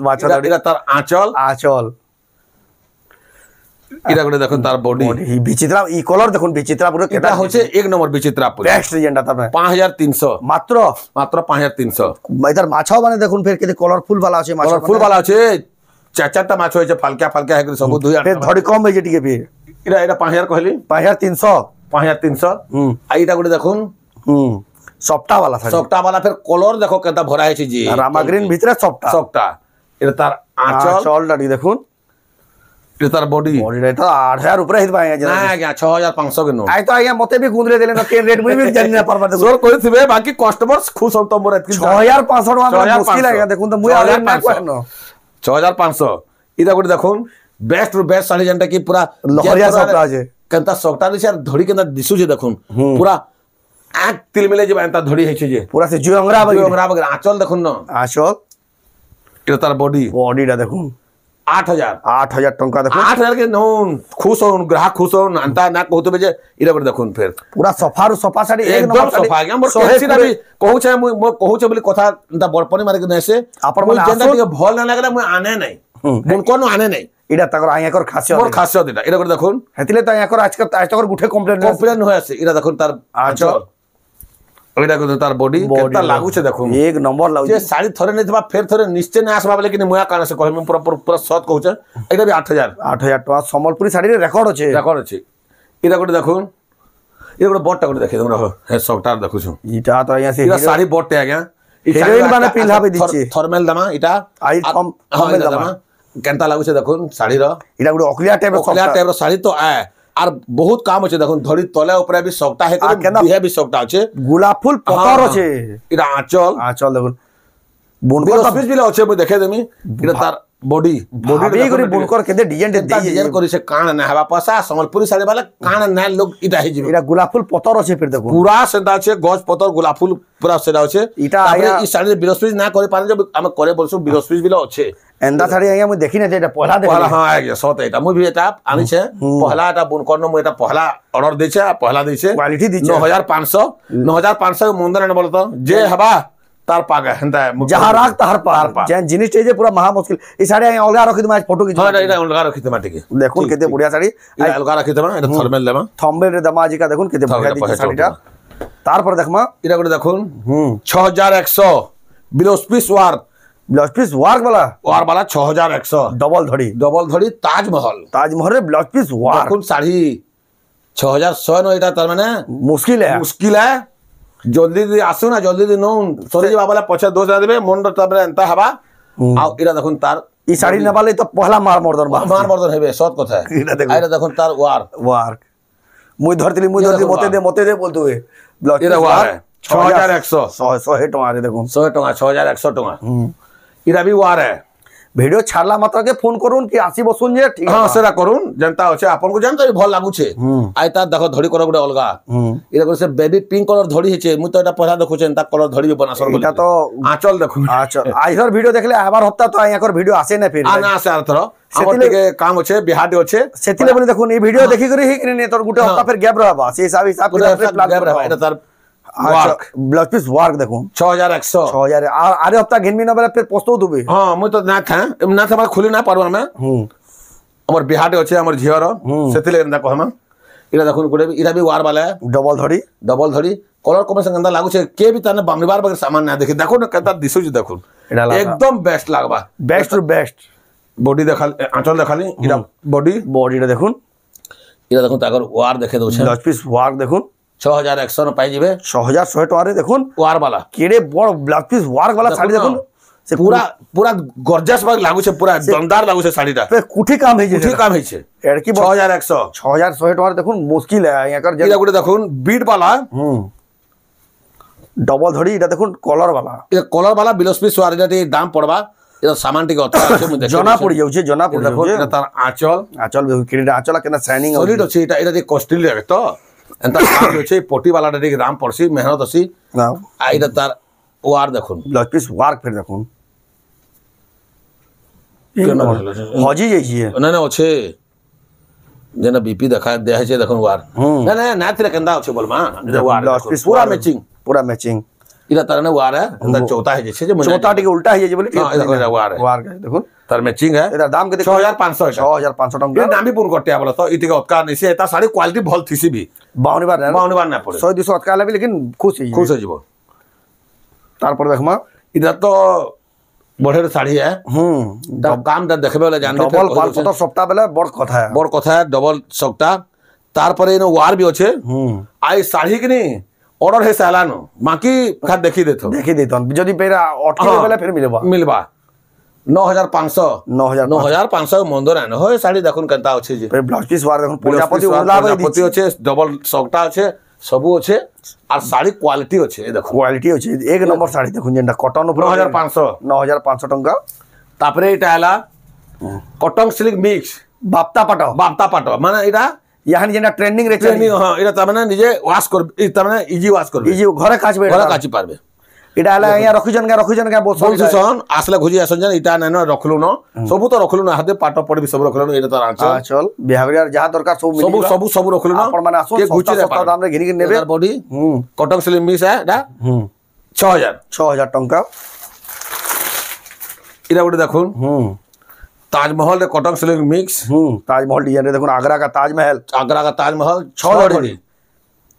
মাছ ধরি তার আঁচল এটা করে দেখুন তার বডি বিচিত্রা ই কলর দেখুন বিচিত্রা পুরো এটা হচ্ছে এক নম্বর বিচিত্রা পুরি বেস্ট যেটা তবে 5300 মাত্র মাত্র 5300 এটার মাছও মানে দেখুন ফের কেতে কালারফুল वाला আছে মাছ ফুল वाला আছে চারটা মাছ হয়েছে ফালকা ফালকা হয়ে সব 2000 ফের ধড়ি কম হয়েছে টিকে ফের এটা 5000 কইলি 5300 5300 আর এটা করে দেখুন সফটা वाला শাড়ি সফটা वाला ফের কলর দেখো কেটা ভরা হয়েছে জি রামা গ্রিন ভিতরে সফটা সফটা এটা তার আঁচল আঁচলটা দেখুন এটা তার বডি বডিটা তো 8000 উপরে হিত পাই না আজ্ঞা 6500 কেন আই তো আজ্ঞা মতে भी গুঁদলে দিলেন তো কেন রেট মুই भी জানি না পারবা দেখুন জোর কইছিবে বাকি কাস্টমার খুশ হতো মোর এতকি 6500 টাকা মুশকিল আজ্ঞা দেখুন তো মুই আর না কইন 6500 এটা করে দেখুন বেস্ট বেস্ট শাড়ি যেটা কি পুরা লহরিয়া সফটা আছে কেনতা সফটা দিছে আর ধড়ি কেনতা দিসুছে দেখুন পুরা এক তিল মিলে যে এন্তা ধড়ি হইছে যে পুরা সে জুয়ংরা বাগি আঁচল দেখুন না আঁচল এটা তার বডি বডিটা দেখুন 8000 টাকা দেখুন 8000 के नोन खुश हो ग्राहक खुश हो अंता ना कहतो बे जे इरा पर देखुन फिर पूरा सफा साड़ी एकदम सफा गया मोर कैसी ना भी कहू छे मु कहू छे बोली कथा अंता बड़पनी मारे के नसे आपन मु माने जेंदा के भल ना लागला मु आने नहीं मुन कोन आने नहीं इडा तकर आया कर खासियत मोर खासियत इटा इरा कर देखुन हेतिले तो आया कर आज तक गुठे कंप्लेन होय আছে इरा देखुन तार आचल ওইটা কিন্তু তার বডি কেতা লাগুছে দেখুন এক নম্বর লাগুছে যে শাড়ি থরে নেইবা ফের থরে নিশ্চয় না আসবা বলে কিনি মুয়া কানে সে কহিম পুরা পুরা সত কହୁছে এটা বি 8000 টাকা সম্বলপুরি শাড়ির রেকর্ড আছে এটা করে দেখুন এটা করে বটটা করে দেখে তোমরা হে সবটার দেখুছো এটা তো আইয়া সে এটা শাড়ি বটতে আজ্ঞা হিরোইন মানে পিনহাবে দিচ্ছে থর্মাল দামা এটা আই থর্মাল দামা কেনতা লাগুছে দেখুন শাড়ির এটা গুলো অকলিয়া টাইপের শাড়ি তো আর বহুত কাম আছে দেখুন ধরি তলে উপরে বি সবটা হে করে বিহে বি সবটা আছে গোলাপ ফুল পতর আছে এটা আঁচল দেখুন বুনকর অফিস বিলে আছে মই দেখে দেমি এটা তার বডি করে বুনকর কেতে ডিজাইন ডিজাইন করিছে কাণ না হবা পয়সা সম্বলপুরি শাড়ি वाला কাণ না লোক এটা হে জিবে এটা গোলাপ ফুল পতর আছে ফির দেখুন পুরা সেটা আছে গজ পতর গোলাপ ফুল পুরা সেটা আছে এটা এই শাড়ি বিরসপিস না করে পারে যে আমি করে বলছো বিরসপিস বিলে আছে এন্দা শাড়ি আইয়া মই দেখি না যে এটা পহলা দেখি হ্যাঁ আজ্ঞা সত এটা মই ভি এটা আনিছে পহলা এটা বুনকর মই এটা পহলা অর্ডার দিছে পহলা দিছে কোয়ালিটি দিছে 9500 মন্দন না বলতো যে হবা তার পাগা হেনতা যাহা রাখ তাহার পার যেন জিনিসটা যে পুরা মহা মুশকিল এই শাড়ি আইয়া অলগা রাখি তোমার ফটো কিছু হ্যাঁ এটা অলগা রাখি তোমা ঠিক দেখুন কেতে বড়িয়া শাড়ি এটা অলগা রাখি তোমা এটা থর্মাল দেমা থম্বেল রে দামা আজিকা দেখুন কেতে বড়িয়া দিছে শাড়িটা তারপর দেখমা এটা করে দেখুন 6100 ব্লাউজ পিস ওয়ার্ক वाला 6100 double ধড়ি Taj Mahal blouse piece work দেখুন শাড়ি 6100 নো এটা তার মানে মুশকিল है জলদি আসু না জলদি নো সরি যে বাবালা পছা 2000 দেবে মন্ড তারপরে এন্তা হবা আও এটা দেখুন তার এই শাড়ি না বালে তো পহলা মার মর্দন হবে সৎ কথা এটা দেখুন তার ওয়ার্ক মুই ধরতিলি মতে দে বলতো ব্লাউজ এটা ওয়ার্ক 6100 100 টাকা দেখুন 100 টাকা 6100 টাকা এটা বি ওয়ার ভিডিও ছাড়লা মাত্রকে ফোন করুন কি আসি বসুন যে ঠিক হ্যাঁ সেটা করুন যেনতা আছে আপনকো জানতো ভাল লাগুছে আই তার দেখো ধড়ি করো গুড়ে অলগা এটা কইছে বেবি পিঙ্ক কালার ধড়ি হেছে মু তো এটা পড়া দেখুছেন তা কালার ধড়ি বনাসর বলি এটা তো আঁচল দেখুন আচ্ছা আইহর ভিডিও দেখলে আবার হপ্তা তো আইয়াকর ভিডিও আসে না ফির না আসে আর থর আমার থেকে কাম আছে বিহাডে আছে সেতিলে বলি দেখুন এই ভিডিও দেখি করে হি কিনে তোর গুটে হপ্তা ফির গ্যাপ রহবা সেই হিসাব প্ল্যান রহবা এটা তার ওয়ার্ক ব্লাউজ পিস ওয়ার্ক দেখুন 6100 আর আরে হপ্তা ঘিনমি না বলে ফির পোস্তো দুবে হ্যাঁ মই তো না থা খুলি না পারবো আমি আমার বিহাডে আছে আমার ঝিওর সেতিলে এন্তা কহমা এটা দেখুন গুটে ইরা বি ওয়ার वाला ডবল ধড়ি কলার কম্বিনেশন গন্দা লাগুছে কে বি তানে বামনিবার বাগে সামান না দেখি দেখুন কেতা দিছুজি দেখুন একদম বেস্ট লাগবা বেস্ট টু বেস্ট বডি দেখাল আঁচল দেখালি এটা বডিটা দেখুন এটা দেখুন তাগর ওয়ার দেখে দউছে ব্লাউজ পিস ওয়ার্ক দেখুন 6100 না পাই যাবে 6100 টাকা দেখুন ওয়ার वाला কেড়ে বড় ব্লাউজ পিস ওয়ার্ক वाला শাড়ি দেখুন সে পুরা গর্জাস ভাগ লাগুছে পুরা দমদার লাগুছে শাড়িটা কুঠি কাম হইছে এর কি 6100 টাকা দেখুন মুশকিল একার এটা গুলো দেখুন বিট वाला ডবল ধড়ি এটা দেখুন কলার वाला ব্লাউজ পিস ওয়ার এটা দাম পড়বা এটা সামান টিকে অত আছে মু দেখি জনা পড়ি যাচ্ছে দেখুন এটা তার আঁচল কিড়িটা আঁচল কেনা শাইনিং সলিড আছে এটা দি কস্টলি লাগে তো এন্তা কাম আছে পটি वाला টিকে দাম পড়ছি মেহনত আছে না এটা তার ওয়ার দেখুন ব্লাউজ পিস ওয়ার্ক ফির দেখুন হজি যাইছি না আছে যেন বিপি দেখা দেখাইছে দেখুন ওয়ার না না থিরে কেন্দা আছে বলমা ওয়ার পুরা ম্যাচিং এটা তার না ওয়ার এন্তা চৌতা হয়ে যাচ্ছে যে চৌতা টিকে উল্টা হয়ে যাচ্ছে বলি হ্যাঁ দেখুন ওয়ার দেখুন তার ম্যাচিং হ্যাঁ এটার দাম কেতে 6500 এটা 6500 টଙ୍କା ଏ ଦାମୀ ପୁଣି କଟିଆ ବୋଲ ତ ଇଟିକେ ଅଟକା ନେଇସି ତା ଶାଢ଼ୀ କ୍ୱାଲିଟି ଭଲ ଥିସି ବି 52 বার ବାଉନିବାର ନା ପଡେ 100 200 ଅଟକା লাগবে লেকিন খুশ হই ଖୁସ ହେଇଯିବ তারপর দেখমা ଇଟା ତ ବଢିଆ ଶାଢ଼ୀ ହେ ତାର କାମଟା ଦେଖବେ ବୋଲେ ଜାଣିବେ ডবল 500 সপ্তাহ বেলে বড় কথা ବଡ କଥା ଡବଲ ସକଟା ତାରପରେ ଇନ ୱାର ବି ଅଛେ ଆଇ ଶାଢ଼ୀ କିନି ଅର୍ଡର ହେଇ ସାରିଲାନ ବାକି ଖାଲି ଦେଖି ଦେଇଥ দেখি দিতন যদি পেরা অটকে বেলে ফের মিলবা ମିଲବା 9500 9000 9500 ମନ୍ଦ ନାଇଁ ନ ହୋ ଶାଢ଼ୀ ଦେଖୁନ କେନ୍ତା ଅଛେ ଯେ ব্লাউজ পিস ওয়ার দেখুন প্রজাপতি উলা ভাই ପ୍ରଜାପତି ଅଛେ ଡବଲ ସକଟା ଅଛେ ସବୁ ଅଛେ আর ଶାଢ଼ୀ କ୍ୱାଲିଟି অଛେ দেখো কোয়ালিটি আছে এক নম্বর শাড়ি দেখুন যেটা কটন উপর 9500 9500 টঙ্কা তারপরে এটা ହେଲା কটন সিল্ক মিক্স বাপ্তা পাট বাপ্তা পাট মানে এটা ইয়াহানি যেটা ট্রেন্ডিং রে ট্রেনিং হ্যাঁ এটা তার মানে নিজে ওয়াশ করবে তার মানে ইজি ওয়াশ করবে এই যে ঘরে কাচবে ঘরে কাচি পারবে এটা হলা ইয়া রখিজন কা বলছন আসলে খুঁজি আসন জান এটা না রখলু ন সবু তো রখলু না হাতে পাট পড়বি সব রখলু এটা তো আঁচল আঁচল বিহাগরিয়ার যা দরকার সব সবু সবু সবু রখলু না আপন মানে আসল সস্তা দাম রে ঘিনি নেবে বডি কটন সিল্ক মিক্স এটা 6000 6000 টঙ্কা এটা গোটে দেখুন ताजमहल रे कटन सिल्क मिक्स ताजमहल डिजाइन रे देखुन आगरा का ताजमहल का ताजमहल 6 धड़ी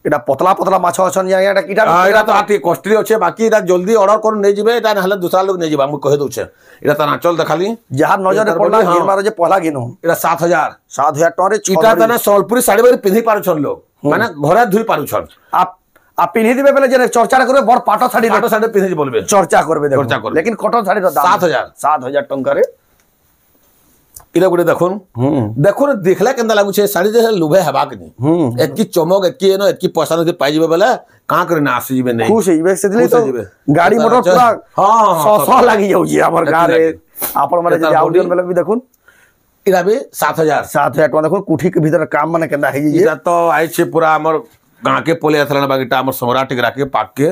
এটা পতলা পতলা মাছ আছেন ইয়া এটা কিটা এটা তো আটি কস্টলি আছে বাকি এটা জলদি অর্ডার করুন নেই যাবে এটা নহলে দুসরা লোক নেই যাবে আমি কহে দউছে এটা তা আঁচল দেখালি যাহার নজরে পড়লা গিরমার যে পহলা গিনো এটা 7000 টঙ্কারে এটা তানে সম্বলপুরি শাড়ি বাড়ি পিঁধি পারুছন লোক মানে ঘরে ধুই পারুছন आप पिन्ही दिबे बेले जे चर्चा करबे बड़ पाटो शाड़ी पिंधि बोलबे चर्चा करबे देखो चर्चा करबे लेकिन कटन शाड़ी दाम 7000 टंका रे इला गुडे देखुन देखुन देखला केंदा लागु छे साड़ी जे लुभे हबा के नी एतकी चमक एतकी एनो एतकी पैसा नथि पाइ जिबे बेले का करे ना आसी जिबे नै खुश हिबे से दिले तो गाड़ी मोटर पूरा हां 100 लागि जाउ जी हमर गाड़ी रे आपन माने जे आउडियन बेले भी देखुन इला भी 7000 टका देखुन कुठी के भीतर काम माने केंदा हे जी इला तो आइ छे पूरा हमर गाँ के पोले आथला बाकीटा हमर समरा टिकरा के पाक के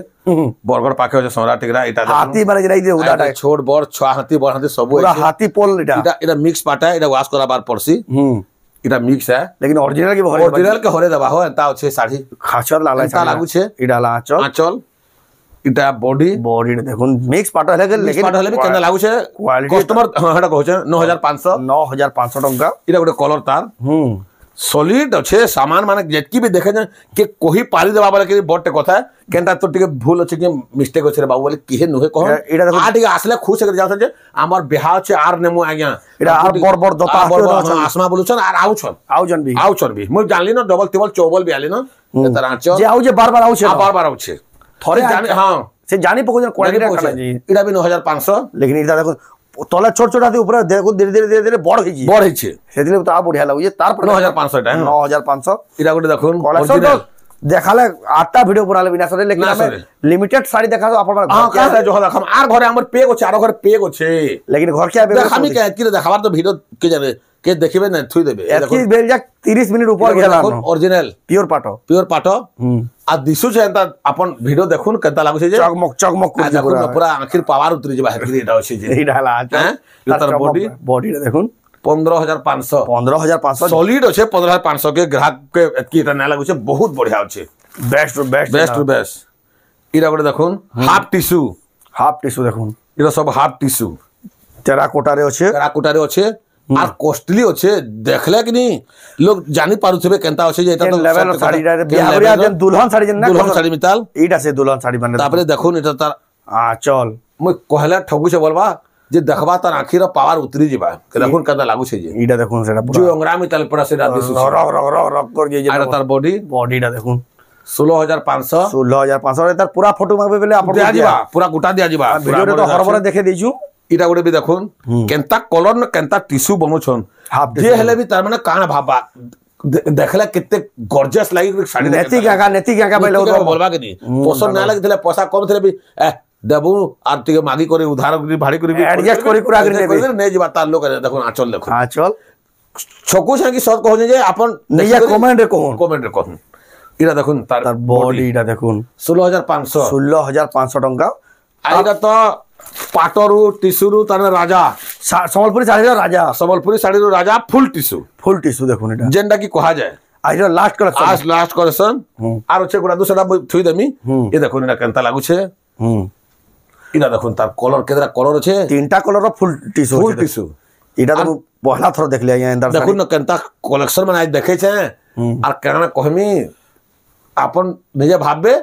बरगड़ पाके हो समरा टिकरा इटा हाथी माने जराई दे उडाटा छोट बड़ छुआ हाथी बड़ हाथी सब पूरा हाथी पोल इटा मिक्स पाटा इटा वाश करा बार पड़सी इटा मिक्स है लेकिन ओरिजिनल के हरे दबा हो एता अछि साड़ी खाचर लाला एता लागु छे इटा ला आंचल इटा बॉडी देखुन मिक्स पाटा है लेकिन पाटा हले भी केना लागु छे कस्टमर हटा कहू छे 9500 टंका इटा गोटे कलर तार सॉलिड अच्छे सामान माने जेतकी भी देखे जाए कि कोही पारी देबा वाला के बड़टे कथा केनता तो टिके भूल अछि कि मिस्टेक अछि रे बाबू बोले किहे नुहे कह एटा देखो आ टिके आसले खुश कर जाउ जे हमर बिहाव छे आर नेमु आज्ञा एटा आर बड़ दता आसमा बोलुछन आर आउछन भी मु जानली न डबल टेबल चौबल भी आली न तार आंच जे आउ जे बार बार आउछे थोड़े जाने हां से जानी पको क्वालिटी का जी एटा भी 9500 लेकिन एटा देखो तले छोट छोट हाथी ऊपर देखो धीरे धीरे बड़ होई छे सेदिले तो आ बढ़िया लागु जे तार 9500 टा 9500 इरा गोटे देखुन ओरिजिनल देखाले 8टा वीडियो बनाले बिना सरे लेकिन हमें लिमिटेड साड़ी देखा तो अपन हां का जो देखम आर घरे हमर पेग ओ चारो घर पेग ओ छे लेकिन घर के आबे देखामी के देखाबार तो वीडियो के जाने के देखिबे न थुई देबे एतकी बेल जा 30 मिनिट ऊपर गेला ओरिजिनल प्योर पाटो आ दिसु छे एता अपन वीडियो देखुन केता लागु छे जे चकमक पूरा आखिर पावर उतरी जेबा हेतरी एटा होछे जे एटा ला तार बॉडी रे देखुन 15500 सॉलिड होछे 15500 के ग्राहक के एतकी एटा ना लागु छे बहुत बढ़िया होछे बेस्ट इरा गोटे देखुन हाफ टिश्यू देखुन इरा सब हाफ टिश्यू टेराकोटा रे होछे আর কস্টলি আছে দেখলে কি নি লোক জানি পারুছবে কেনতা আছে যে এটা তো লেভেল শাড়ি রে বিয়াহরিয়া দেন দুলহন শাড়ি যেন না দুলহন শাড়ি মিতাল এইটা সে দুলহন শাড়ি মানে তারপরে দেখুন এটা তার চল মই কহলা ঠগুছে বলবা যে দেখবা তার আখির পাওয়ার উতরি যাবা দেখুন কেনতা লাগুছে যে এইটা দেখুন সেটা পুরো যে অংরা মিতাল পুরা সেটা দিছু রক কর যে আর তার বডিটা দেখুন 16500 তার পুরা ফটো মাগবে বলে আপন দিয়া দিবা পুরা গোটা দিয়া দিবা ভিডিওতে তো হরবরে দেখে দেইছু इटा गोटे भी देखुन केनता कलर न केनता टिश्यू बनउछन जे हेले भी तार माने काना भाबा देखला कितने गॉर्जियस लागी साड़ी नेती काका बेलो बोलबा के नी पसंद ना लागितले पैसा कम थले भी देबु आर टिके मागी करे उधार भाड़ी करे एडजस्ट करी कुरा करे ने जिबा तार लोग देखुन देखुन आंचल छकु छकी सब कहू जे अपन नैया कमेंट रे कहून इटा देखुन तार बॉडी इटा देखुन 16500 टंका आइरा तो पाटरू टिश्यू तार राजा संबलपुरी साड़ी राजा फुल टिश्यू देखुन एटा जेंडा की कहा जाए आइरा लास्ट कलेक्शन आर छे गुडा दूसरा थुई देमी ये देखुन एटा केनता लागु छे इना देखुन तार कलर केदरा कलर छे तीनटा कलर फुल टिश्यू एटा तो पहला थर देखले आया इंदर देखो न केनता कलेक्शन में आज देखे छे और केना कहमी अपन निजे भाबे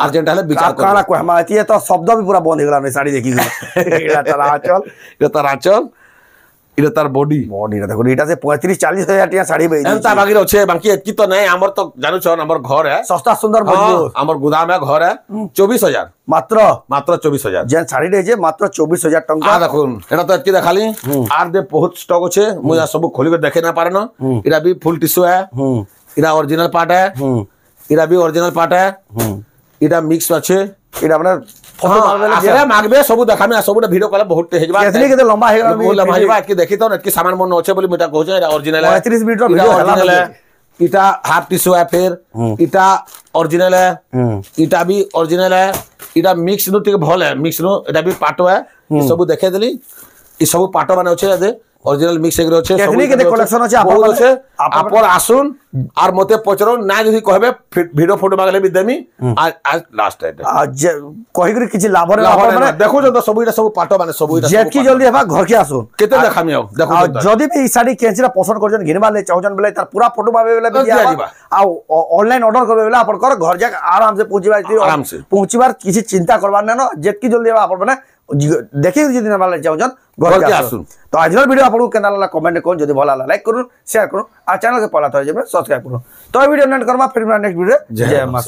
और जेंटा ले विचार कर काना कोइ हमाती है तो शब्द भी पूरा बंद गेला नै साड़ी देखि एटा तार आंचल इरे तार बॉडी बॉडी देखो एटा से 35-40 हजार टिया साड़ी बेच एंता बाकी रछे बाकी एतकी तो नहीं हमर तो जानु छ हमर घर है सस्ता सुंदर मजबूत हमर गोदाम है घर है 24000 मात्र 24000 जे साड़ी रे जे मात्र 24000 टंका आ देखो एटा तो एतकी देखाली आर दे बहुत स्टॉक छे मुया सब खोली के देखे ना पारे न एटा भी फुल टिश्यू है एटा ओरिजिनल पार्ट है एटा भी ओरिजिनल पार्ट है एटा मिक्स আছে एटा माने फोटो मारले मागबे सब देखामे सब वीडियो कॉल बहुत हेजबा केतनी केते लंबा हेगा बहुत लंबा हेजबा कि देखि तो एतकी सामान मन होचे बोली मेटा कहू एटा ओरिजिनल है 35 मिनट रो वीडियो ओरिजिनल है इटा हाफ टिश्यू है फिर इटा ओरिजिनल है इटा भी ओरिजिनल है इटा मिक्स नु टिक भल है मिक्स नु एटा भी पाटो है ई सब देखे देली ई सब पाटो माने होचे दे ओरिजिनल मिक्स एग्रो छे केतनी केते कलेक्शन अछि आपन छे आपन आसुन और मते पचरो ना जदी कहबे वीडियो फोटो मागले भी देमी आज लास्ट है आज कहि करी किछि लाभ रे माने देखो जो सब इटा सब पाटो माने सब इटा जेकी जल्दी हेबा घर के आसुन केते देखामी आउ देखो जदी भी ई साड़ी केंचिरा पसंद करजन घिनबा ले चाहजन बेले तार पूरा फोटो माबे बेले दिया आ ऑनलाइन ऑर्डर करबे बेले आपन कर घर जा आराम से पहुंचीबार किछि चिंता करबार न जेकी जल्दी हेबा आपन माने देखि जदी ना वाला चाहजन घर के आसुन तो आज वीडियो आपको केना लागला कमेंट करून जदी भला लाइक करून शेयर करून आ चैनल के पहला तो सब्सक्राइब करून तो वीडियो एंड करबा फिर नेक्स्ट वीडियो जय मां